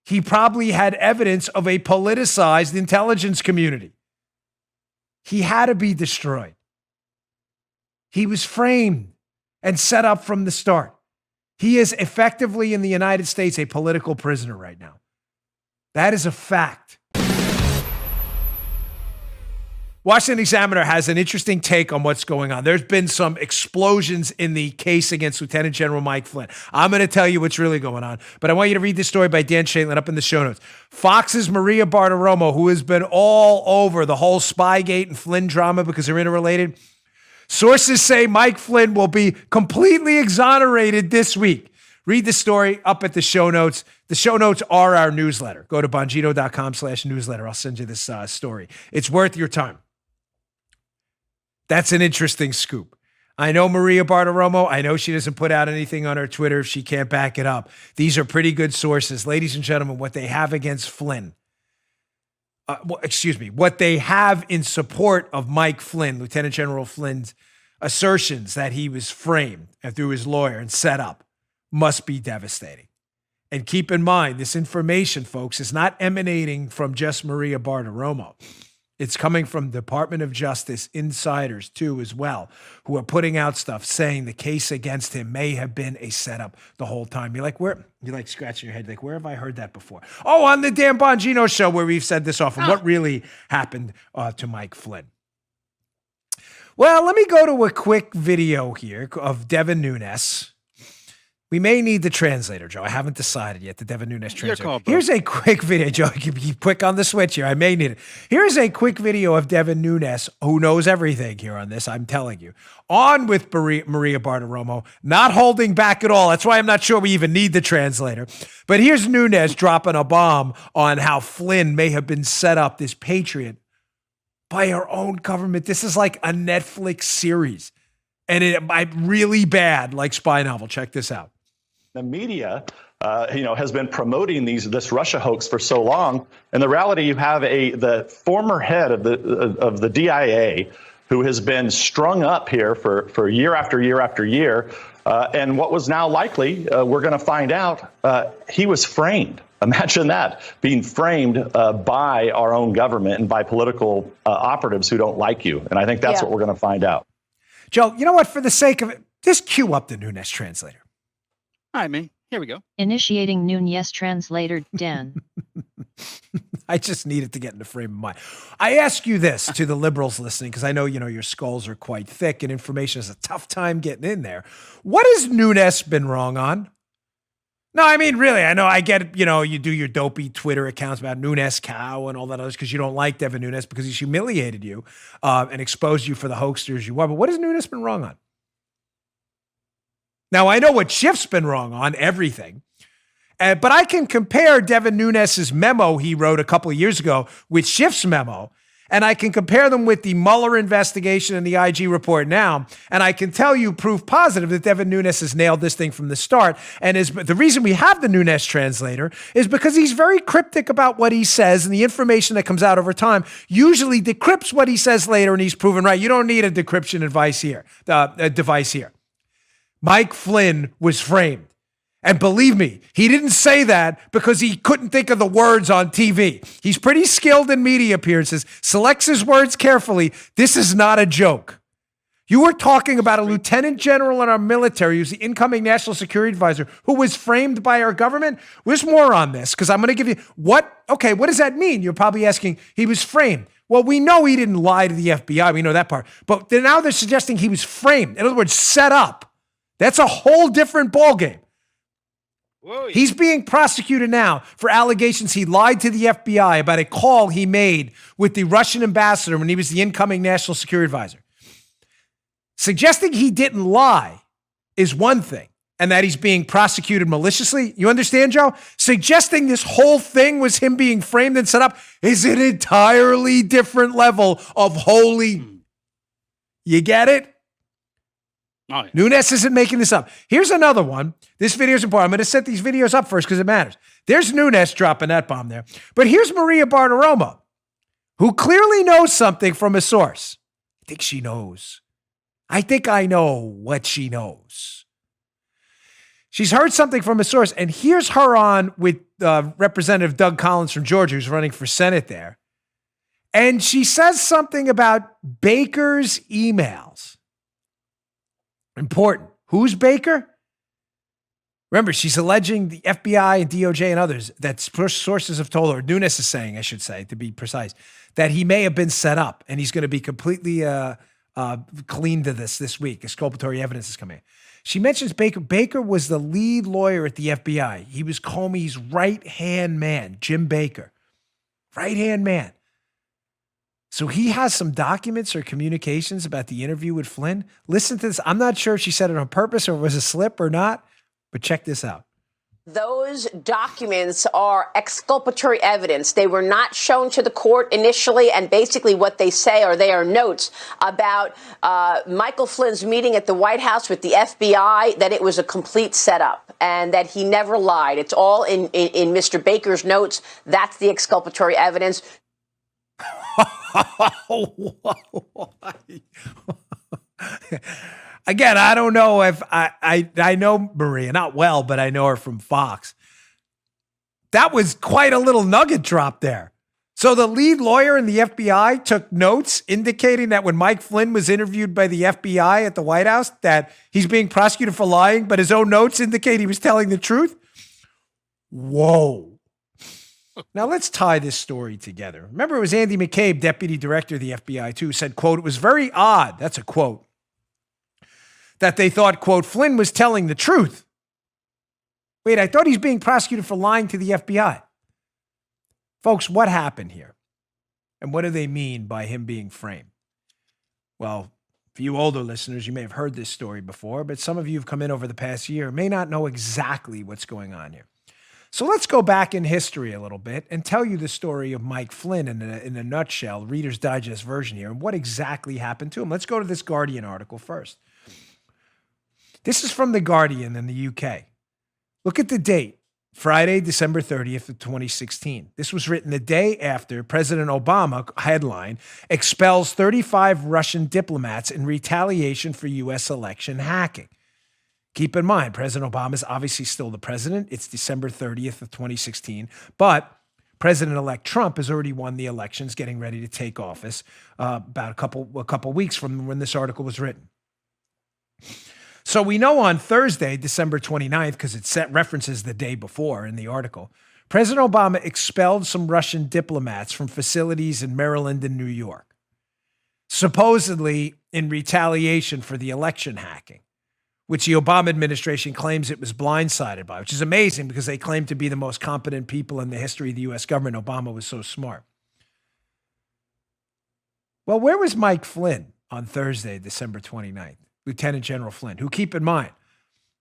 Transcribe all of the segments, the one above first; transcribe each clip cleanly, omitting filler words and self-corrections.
he probably had evidence of a politicized intelligence community. He had to be destroyed. He was framed and set up from the start. He is effectively in the United States a political prisoner right now. That is a fact. Washington Examiner has an interesting take on what's going on. There's been some explosions in the case against Lieutenant General Mike Flynn. I'm going to tell you what's really going on, but I want you to read this story by Dan Shaitlin up in the show notes. Fox's Maria Bartiromo, who has been all over the whole Spygate and Flynn drama because they're interrelated. Sources say Mike Flynn will be completely exonerated this week. Read the story up at the show notes. The show notes are our newsletter. Go to bongino.com/newsletter. I'll send you this story. It's worth your time. That's an interesting scoop. I know Maria Bartiromo. I know she doesn't put out anything on her Twitter if she can't back it up. These are pretty good sources. Ladies and gentlemen, what they have against Flynn, what they have in support of Mike Flynn, Lieutenant General Flynn's assertions that he was framed and through his lawyer and set up, must be devastating. And keep in mind, this information, folks, is not emanating from just Maria Bartiromo. It's coming from Department of Justice insiders, too, as well, who are putting out stuff saying the case against him may have been a setup the whole time. You're like scratching your head, like, where have I heard that before? Oh, on the damn Bongino show where we've said this often. What really happened to Mike Flynn? Well, let me go to a quick video here of Devin Nunes. We may need the translator, Joe. I haven't decided yet, the Devin Nunes translator. Here's a quick video, Joe. You can be quick on the switch here. I may need it. Here's a quick video of Devin Nunes, who knows everything here on this, I'm telling you. On with Maria Bartiromo, not holding back at all. That's why I'm not sure we even need the translator. But here's Nunes dropping a bomb on how Flynn may have been set up, this patriot, by our own government. This is like a Netflix series. And it might really bad, like spy novel. Check this out. The media, has been promoting this Russia hoax for so long, and the reality you have the former head of the DIA who has been strung up here for year after year after year, and what was now likely, we're going to find out, he was framed. Imagine that, being framed by our own government and by political operatives who don't like you, and I think that's what we're going to find out. Joe, you know what? For the sake of it, just cue up the Nunes translator. All right, man. Here we go. Initiating Nunes translator, Dan. I just needed to get in the frame of mind. I ask you this to the liberals listening, because I know, your skulls are quite thick and information is a tough time getting in there. What has Nunes been wrong on? No, I mean, really, I know I get it. You do your dopey Twitter accounts about Nunes cow and all that others because you don't like Devin Nunes because he's humiliated you and exposed you for the hoaxers you are. But what has Nunes been wrong on? Now, I know what Schiff's been wrong on, everything. But I can compare Devin Nunes' memo he wrote a couple of years ago with Schiff's memo, and I can compare them with the Mueller investigation and the IG report now, and I can tell you proof positive that Devin Nunes has nailed this thing from the start. And the reason we have the Nunes translator is because he's very cryptic about what he says, and the information that comes out over time usually decrypts what he says later, and he's proven right. You don't need a decryption device here. Mike Flynn was framed. And believe me, he didn't say that because he couldn't think of the words on TV. He's pretty skilled in media appearances, selects his words carefully. This is not a joke. You were talking about a lieutenant general in our military who's the incoming national security advisor who was framed by our government. There's more on this because I'm going to give you what does that mean? You're probably asking, he was framed. Well, we know he didn't lie to the FBI. We know that part. But now they're suggesting he was framed. In other words, set up. That's a whole different ballgame. Whoa. He's being prosecuted now for allegations he lied to the FBI about a call he made with the Russian ambassador when he was the incoming national security advisor. Suggesting he didn't lie is one thing, and that he's being prosecuted maliciously. You understand, Joe? Suggesting this whole thing was him being framed and set up is an entirely different level of holy. You get it? Oh, yeah. Nunes isn't making this up. Here's another one. This video is important. I'm going to set these videos up first because it matters. There's Nunes dropping that bomb there. But here's Maria Bartiromo, who clearly knows something from a source. I think she knows. I think I know what she knows. She's heard something from a source, and here's her on with Representative Doug Collins from Georgia, who's running for Senate there. And she says something about Baker's emails. Important. Who's Baker? Remember, she's alleging the FBI and DOJ and others that sources have told her, Nunes is saying, I should say, to be precise, that he may have been set up and he's going to be completely clean to this week. Exculpatory evidence is coming. She mentions Baker. Baker was the lead lawyer at the FBI. He was Comey's right-hand man, Jim Baker. Right-hand man. So he has some documents or communications about the interview with Flynn. Listen to this. I'm not sure if she said it on purpose or it was a slip or not, but check this out. Those documents are exculpatory evidence. They were not shown to the court initially, and basically what they say are they are notes about Michael Flynn's meeting at the White House with the FBI, that it was a complete setup and that he never lied. It's all in Mr. Baker's notes. That's the exculpatory evidence. Again, I don't know if I know Maria, not well, but I know her from Fox. That was quite a little nugget drop there. So the lead lawyer in the FBI took notes indicating that when Mike Flynn was interviewed by the FBI at the White House, that he's being prosecuted for lying, but his own notes indicate he was telling the truth. Whoa. Now let's tie this story together. Remember, it was Andy McCabe, deputy director of the FBI, too, said, quote, it was very odd. That's a quote. That they thought, quote, Flynn was telling the truth. Wait, I thought he's being prosecuted for lying to the FBI. Folks, what happened here? And what do they mean by him being framed? Well, for you older listeners, you may have heard this story before, but some of you who've come in over the past year may not know exactly what's going on here. So let's go back in history a little bit and tell you the story of Mike Flynn in a nutshell, Reader's Digest version here, and what exactly happened to him. Let's go to this Guardian article first. This is from The Guardian in the UK. Look at the date, Friday, December 30th of 2016. This was written the day after President Obama, headline, expels 35 Russian diplomats in retaliation for U.S. election hacking. Keep in mind, President Obama is obviously still the president. It's December 30th of 2016, but President-elect Trump has already won the elections, getting ready to take office about a couple weeks from when this article was written. So we know on Thursday, December 29th, because it references the day before in the article, President Obama expelled some Russian diplomats from facilities in Maryland and New York, supposedly in retaliation for the election hacking, which the Obama administration claims it was blindsided by, which is amazing because they claim to be the most competent people in the history of the U.S. government. Obama was so smart. Well, where was Mike Flynn on Thursday, December 29th? Lieutenant General Flynn, who, keep in mind,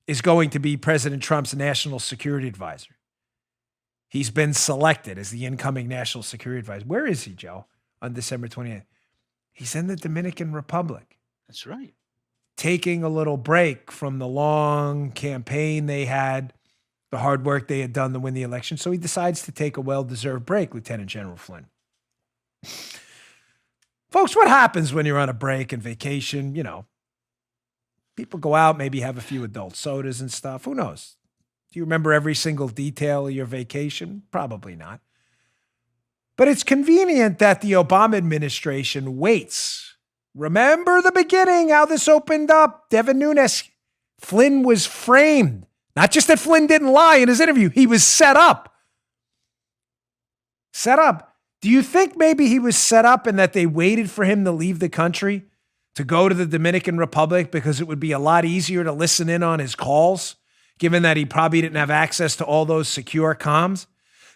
is going to be President Trump's national security advisor. He's been selected as the incoming national security advisor. Where is he, Joe, on December 28th? He's in the Dominican Republic. That's right. Taking a little break from the long campaign they had, the hard work they had done to win the election. So he decides to take a well-deserved break, Lieutenant General Flynn. Folks, what happens when you're on a break and vacation? You know, people go out, maybe have a few adult sodas and stuff. Who knows? Do you remember every single detail of your vacation? Probably not. But it's convenient that the Obama administration waits. Remember the beginning, how this opened up. Devin Nunes, Flynn was framed. Not just that Flynn didn't lie in his interview. He was set up. Set up. Do you think maybe he was set up and that they waited for him to leave the country to go to the Dominican Republic because it would be a lot easier to listen in on his calls, given that he probably didn't have access to all those secure comms?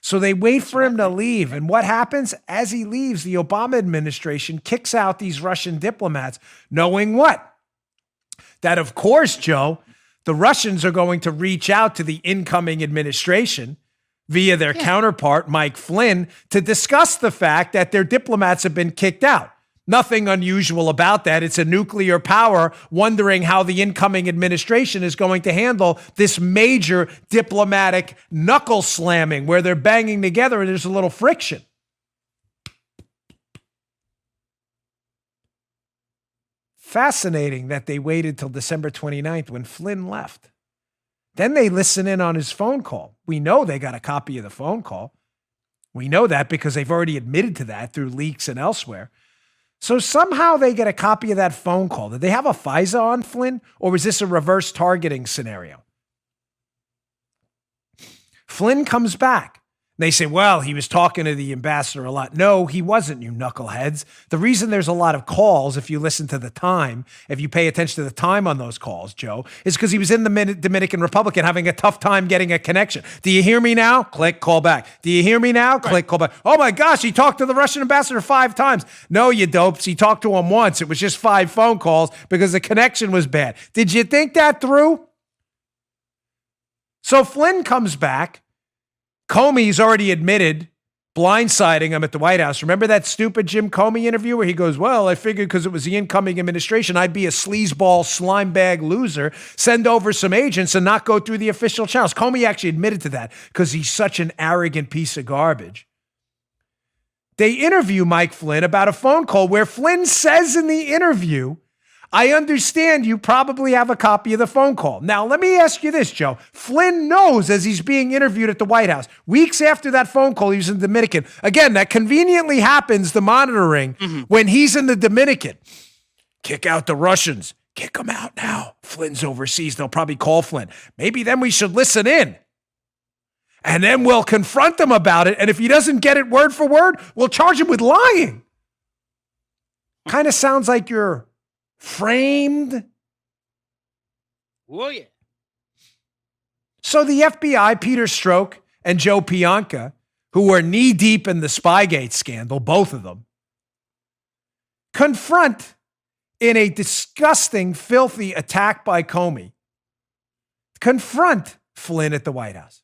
So they wait for him to leave. And what happens? As he leaves, the Obama administration kicks out these Russian diplomats, knowing what? That, of course, Joe, the Russians are going to reach out to the incoming administration via their counterpart, Mike Flynn, to discuss the fact that their diplomats have been kicked out. Nothing unusual about that. It's a nuclear power wondering how the incoming administration is going to handle this major diplomatic knuckle slamming where they're banging together and there's a little friction. Fascinating that they waited till December 29th when Flynn left. Then they listen in on his phone call. We know they got a copy of the phone call. We know that because they've already admitted to that through leaks and elsewhere. So somehow they get a copy of that phone call. Did they have a FISA on Flynn, or was this a reverse targeting scenario? Flynn comes back. They say, well, he was talking to the ambassador a lot. No, he wasn't, you knuckleheads. The reason there's a lot of calls, if you listen to the time, if you pay attention to the time on those calls, Joe, is because he was in the Dominican Republic and having a tough time getting a connection. Do you hear me now? Click, call back. Do you hear me now? Click, call back. Oh my gosh, he talked to the Russian ambassador 5 times. No, you dopes. He talked to him once. It was just 5 phone calls because the connection was bad. Did you think that through? So Flynn comes back. Comey's already admitted blindsiding him at the White House. Remember that stupid Jim Comey interview where he goes, well, I figured because it was the incoming administration, I'd be a sleazeball, slime bag loser, send over some agents and not go through the official channels. Comey actually admitted to that because he's such an arrogant piece of garbage. They interview Mike Flynn about a phone call where Flynn says in the interview, I understand you probably have a copy of the phone call. Now, let me ask you this, Joe. Flynn knows as he's being interviewed at the White House, weeks after that phone call, he was in the Dominican. Again, that conveniently happens, the monitoring, when he's in the Dominican. Kick out the Russians. Kick them out now. Flynn's overseas. They'll probably call Flynn. Maybe then we should listen in. And then we'll confront him about it. And if he doesn't get it word for word, we'll charge him with lying. Kind of sounds like you're framed. Oh, yeah. So the FBI, Peter Strzok and Joe Pianka, who were knee-deep in the Spygate scandal, both of them, confront in a disgusting, filthy attack by Comey, confront Flynn at the White House.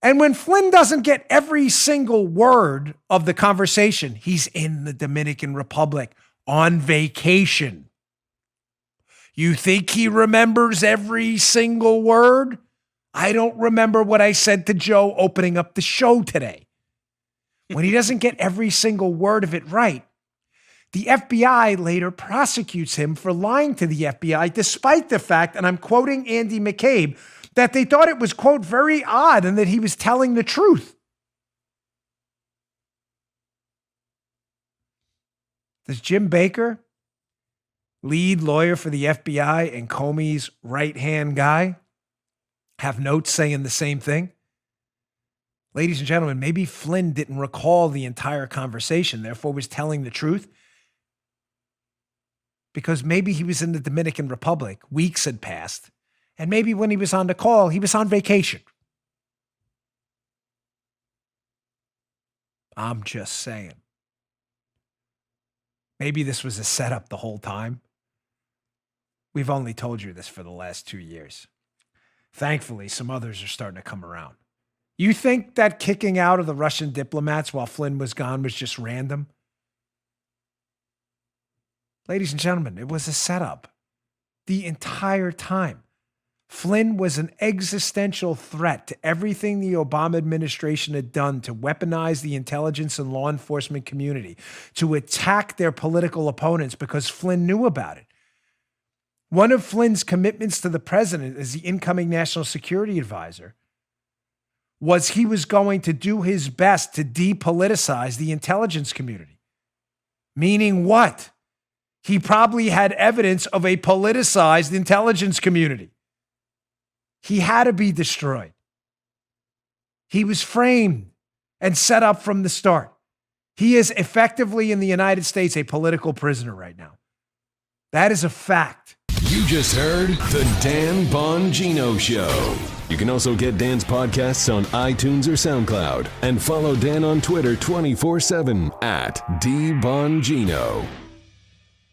And when Flynn doesn't get every single word of the conversation, he's in the Dominican Republic on vacation. You think he remembers every single word? I don't remember what I said to Joe opening up the show today. When he doesn't get every single word of it right, the FBI later prosecutes him for lying to the FBI, despite the fact, and I'm quoting Andy McCabe, that they thought it was, quote, very odd and that he was telling the truth. Does Jim Baker, lead lawyer for the FBI and Comey's right-hand guy, have notes saying the same thing? Ladies and gentlemen, maybe Flynn didn't recall the entire conversation, therefore was telling the truth. Because maybe he was in the Dominican Republic, weeks had passed, and maybe when he was on the call, he was on vacation. I'm just saying. Maybe this was a setup the whole time. We've only told you this for the last 2 years. Thankfully, some others are starting to come around. You think that kicking out of the Russian diplomats while Flynn was gone was just random? Ladies and gentlemen, it was a setup the entire time. Flynn was an existential threat to everything the Obama administration had done to weaponize the intelligence and law enforcement community, to attack their political opponents because Flynn knew about it. One of Flynn's commitments to the president as the incoming national security advisor was he was going to do his best to depoliticize the intelligence community. Meaning what? He probably had evidence of a politicized intelligence community. He had to be destroyed. He was framed and set up from the start. He is effectively in the United States a political prisoner right now. That is a fact. You just heard The Dan Bongino Show. You can also get Dan's podcasts on iTunes or SoundCloud and follow Dan on Twitter 24/7 @DBongino.